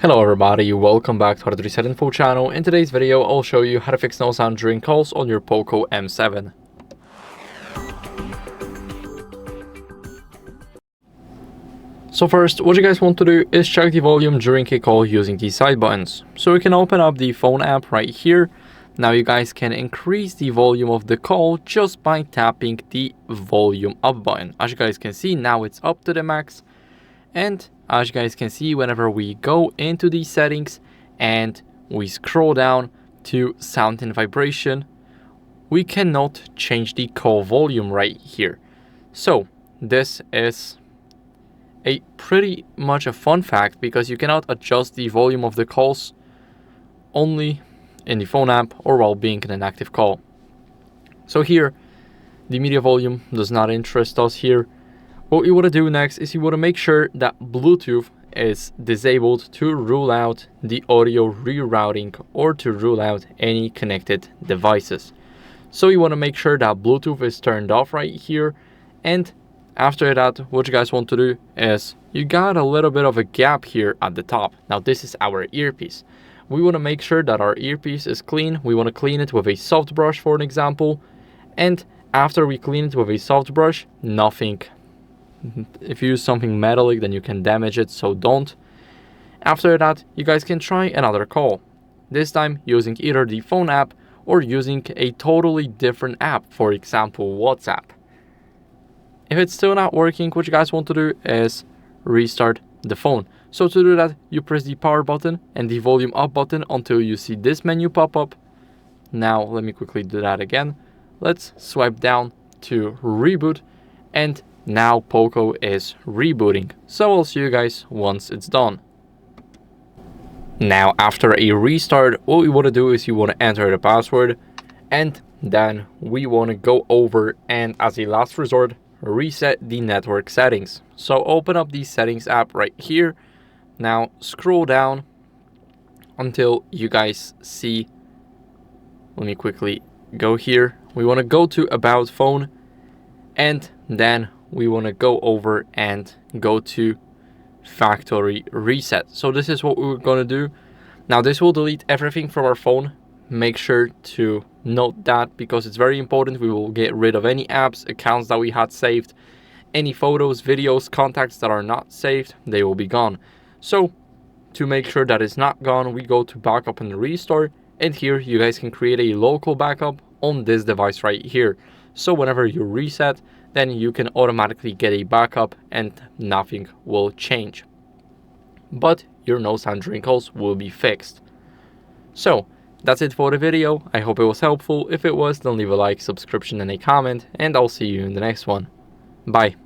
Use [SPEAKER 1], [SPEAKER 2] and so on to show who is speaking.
[SPEAKER 1] Hello everybody, welcome back to HardReset.Info channel. In today's video, I'll show you how to fix no sound during calls on your POCO M7. So first, what you guys want to do is check the volume during a call using these side buttons. So you can open up the phone app right here. Now you guys can increase the volume of the call just by tapping the volume up button. As you guys can see, now it's up to the max. And as you guys can see, whenever we go into these settings and we scroll down to sound and vibration, we cannot change the call volume right here. So this is a pretty much a fun fact, because you cannot adjust the volume of the calls only in the phone app or while being in an active call. So here, the media volume does not interest us here. What you want to do next is you want to make sure that Bluetooth is disabled to rule out the audio rerouting or to rule out any connected devices. So you want to make sure that Bluetooth is turned off right here. And after that, what you guys want to do is you got a little bit of a gap here at the top. Now this is our earpiece. We want to make sure that our earpiece is clean. We want to clean it with a soft brush, for an example. And after we clean it with a soft brush, nothing. If you use something metallic, then you can damage it, so don't. After that, you guys can try another call. This time using either the phone app or using a totally different app, for example, WhatsApp. If it's still not working, what you guys want to do is restart the phone. So to do that, you press the power button and the volume up button until you see this menu pop up. Now, let me quickly do that again. Let's swipe down to reboot, and now POCO is rebooting. So I'll see you guys once it's done. Now after a restart, what we want to do is you want to enter the password, and then we want to go over and, as a last resort, reset the network settings. So open up the settings app right here. Now scroll down until you guys see, let me quickly go here. We want to go to about phone, and then we want to go over and go to factory reset. So this is what we're going to do. Now this will delete everything from our phone. Make sure to note that, because it's very important. We will get rid of any apps, accounts that we had saved, any photos, videos, contacts that are not saved, they will be gone. So to make sure that it's not gone, we go to backup and restore, and here you guys can create a local backup on this device right here. So whenever you reset, then you can automatically get a backup and nothing will change. But your no sound during calls will be fixed. So that's it for the video. I hope it was helpful. If it was, then leave a like, subscription, and a comment, and I'll see you in the next one. Bye.